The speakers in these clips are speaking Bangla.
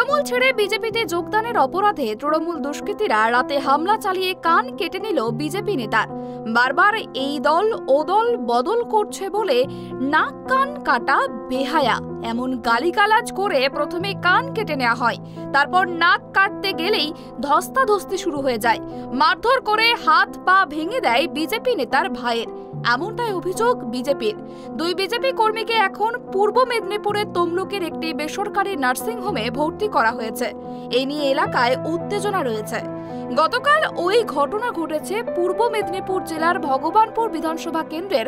তৃণমূল ছেড়ে বিজেপিতে যোগদানের অপরাধে তৃণমূল দুষ্কৃতীরা রাতে হামলা চালিয়ে কান কেটে নিল বিজেপি নেতার। বারবার এই দল ও দল বদল করছে বলে নাক কান কাটা বেহায়া এমন গালিগালাজ করে প্রথমে কান কেটে নেওয়া হয়, তারপর নাক কাটতে গেলেই ধস্তাধস্তি শুরু হয়ে যায়। মারধর করে হাত পা ভেঙে দেয় বিজেপি নেতার ভাইয়ের, এমনটাই অভিযোগ বিজেপির। দুই বিজেপি কর্মীকে এখন পূর্ব মেদিনীপুরের তমলুকের একটি বেসরকারি নার্সিংহোমে ভর্তি করা হয়েছে। এই নিয়ে এলাকায় উত্তেজনা রয়েছে। গতকাল ওই ঘটনা ঘটেছে পূর্ব মেদিনীপুর জেলার ভগবানপুর বিধানসভা কেন্দ্রের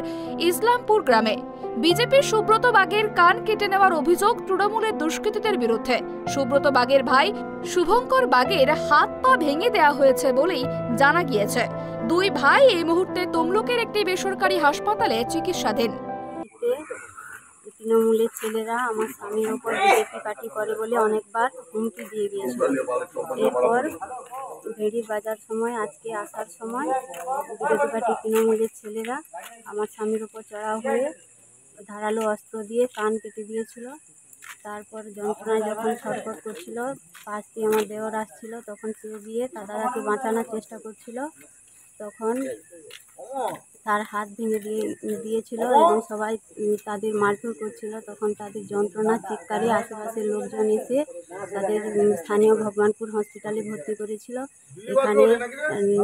ইসলামপুর গ্রামে। বিজেপির সুব্রত বাগের কান কেটে নেওয়ার অভিযোগ তৃণমূলের দুষ্কৃতীদের বিরুদ্ধে। সুব্রত বাগের ভাই শুভঙ্কর বাগের হাত পা ভেঙে দেওয়া হয়েছে বলেই জানা গিয়েছে। দুই ভাই এই মুহূর্তে তমলুকের একটি বেসরকারি হাসপাতালে চিকিৎসাধীন। তৃণমূলের ছেলেরা আমার স্বামীর ওপর বিজেপি পার্টি করে বলে অনেকবার হুমকি দিয়ে গিয়েছিল। এরপর ভেড়ির বাজার সময় আজকে আসার সময় বিজেপি পার্টি তৃণমূলের ছেলেরা আমার স্বামীর ওপর চড়াও হয়ে ধারালো অস্ত্র দিয়ে কান কেটে দিয়েছিল। তারপর যন্ত্রণায় যখন ছটফট করছিল, পাশ দিয়ে আমার দেওর আসছিল, তখন সে দিয়ে তার দাদাকে বাঁচানোর চেষ্টা করছিল। তখন তার হাত ভেঙে দিয়েছিল এবং সবাই তাদের মারধর করছিল। তখন তাদের যন্ত্রণার চিৎকারে আশেপাশের লোকজন এসে তাদের স্থানীয় ভগবানপুর হসপিটালে ভর্তি করেছিল। এখানে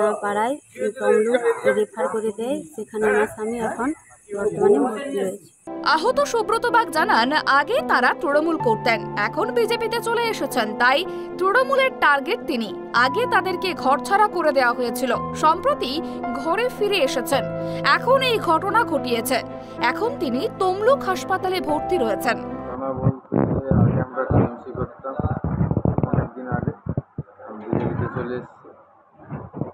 না পারায় তমলুক রেফার করে দেয়, সেখানে আমার স্বামী এখন বর্তমানে ভর্তি রয়েছে। আহত সুব্রত বাগ জানান, আগে তারা তৃণমূল করতেন, এখন বিজেপিতে চলে এসেছেন, তাই তৃণমূলের টার্গেট তিনি। আগে তাদেরকে ঘরছাড়া করে দেওয়া হয়েছিল, সম্প্রতি ঘরে ফিরে এসেছেন। এখন এই ঘটনা ঘটিয়েছে, এখন তিনি তমলুক হাসপাতালে ভর্তি রয়েছেন।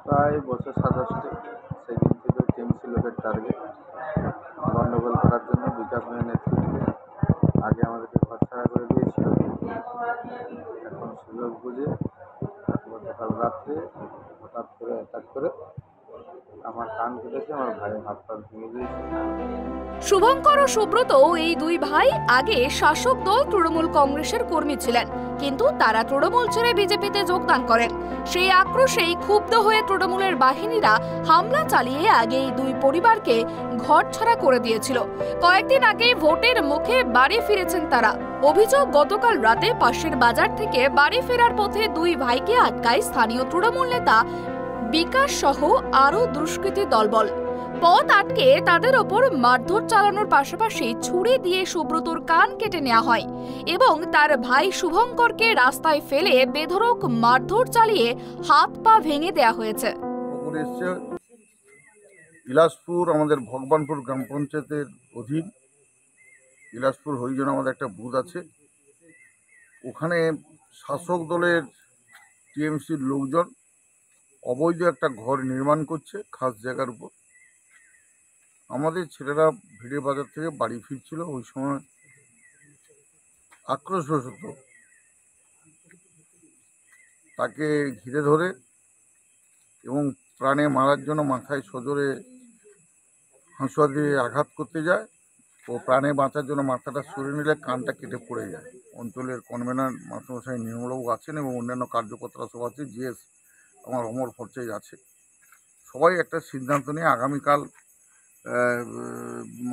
প্রায় বছর 27 সেদিন থেকে টিএমসি লোকের টার্গেট গন্ডগোল করার জন্য বিকাশ ভাইয়ের নেতৃত্বে আগে আমাদেরকে ঘরছাড়া করে দিয়েছিল। এখন সুযোগ বুঝে গতকাল রাত্রে হঠাৎ করে অ্যাটাক করে আমার কান কেটেছে, আমার ভাইয়ের হাত পা ভেঙে দিয়েছে। শুভঙ্কর ও সুব্রত এই দুই ভাই আগে শাসক দল তৃণমূল কংগ্রেসের কর্মী ছিলেন, কিন্তু তারা তৃণমূল ছেড়ে বিজেপিতে যোগদান করেন। সেই আক্রোশেই ক্ষুব্ধ হয়ে তৃণমূলের বাহিনীরা হামলা চালিয়ে আগে এই দুই পরিবারকে ঘরছাড়া করে দিয়েছিল। কয়েকদিন আগে ভোটের মুখে বাড়ি ফিরেছেন তারা। অভিযোগ, গতকাল রাতে পাশের বাজার থেকে বাড়ি ফেরার পথে দুই ভাইকে আটকায় স্থানীয় তৃণমূল নেতা বিকাশ সহ আরও দুষ্কৃতী দলবল। পথ আটকে তাদের ওপর মারধর চালানোর পাশাপাশি ছুরি দিয়ে সুব্রতর কান কেটে নেওয়া হয় এবং তার ভাই শুভঙ্করকে রাস্তায় ফেলে বেধড়ক মারধর চালিয়ে হাত পা ভেঙে দেওয়া হয়েছে। বিলাসপুর আমাদের ভগবানপুর গ্রাম পঞ্চায়েতের অধীন বিলাসপুর হরিজন আমাদের একটা বুথ আছে, ওখানে শাসক দলের টিএমসির লোকজন অবৈধ একটা ঘর নির্মাণ করছে খাস জায়গার উপর। আমাদের ছেলেরা ভিড়ে বাজার থেকে বাড়ি ফিরছিল, ওই সময় আক্রোশবশত তাকে ঘিরে ধরে এবং প্রাণে মারার জন্য মাথায় সজোরে হাঁসুয়া দিয়ে আঘাত করতে যায়। ও প্রাণে বাঁচার জন্য মাথাটা সরিয়ে নিলে কানটা কেটে পড়ে যায়। অঞ্চলের কনভেনার মাস্টারমশাই নির্মলবাবু আছেন এবং অন্যান্য কার্যকর্তারা সব আছে, জিএস আমার অমর ভট্টাচার্য আছে। সবাই একটা সিদ্ধান্ত নিয়ে আগামীকাল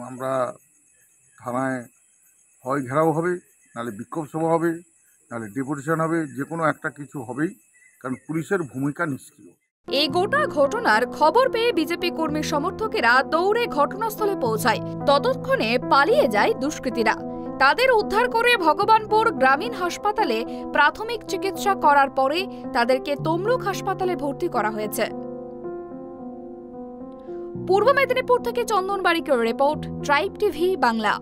আমরা থানায় হয় ঘেরাও হবে, নাহলে বিক্ষোভ সভা হবে, নাহলে ডেপুটেশন হবে, যে কোনো একটা কিছু হবেই, কারণ পুলিশের ভূমিকা নিষ্ক্রিয়। এই গোটা ঘটনার খবর পেয়ে বিজেপি কর্মী সমর্থকেরা দৌড়ে ঘটনাস্থলে পৌঁছায়। ততক্ষণে পালিয়ে যায় দুষ্কৃতীরা। তাদের উদ্ধার করে ভগবানপুর গ্রামীণ হাসপাতালে প্রাথমিক চিকিৎসা করার পরে তাদেরকে তমলুক হাসপাতালে ভর্তি করা হয়েছে। পূর্ব মেদিনীপুর থেকে চন্দন বারিকের রিপোর্ট, ট্রাইব টিভি বাংলা।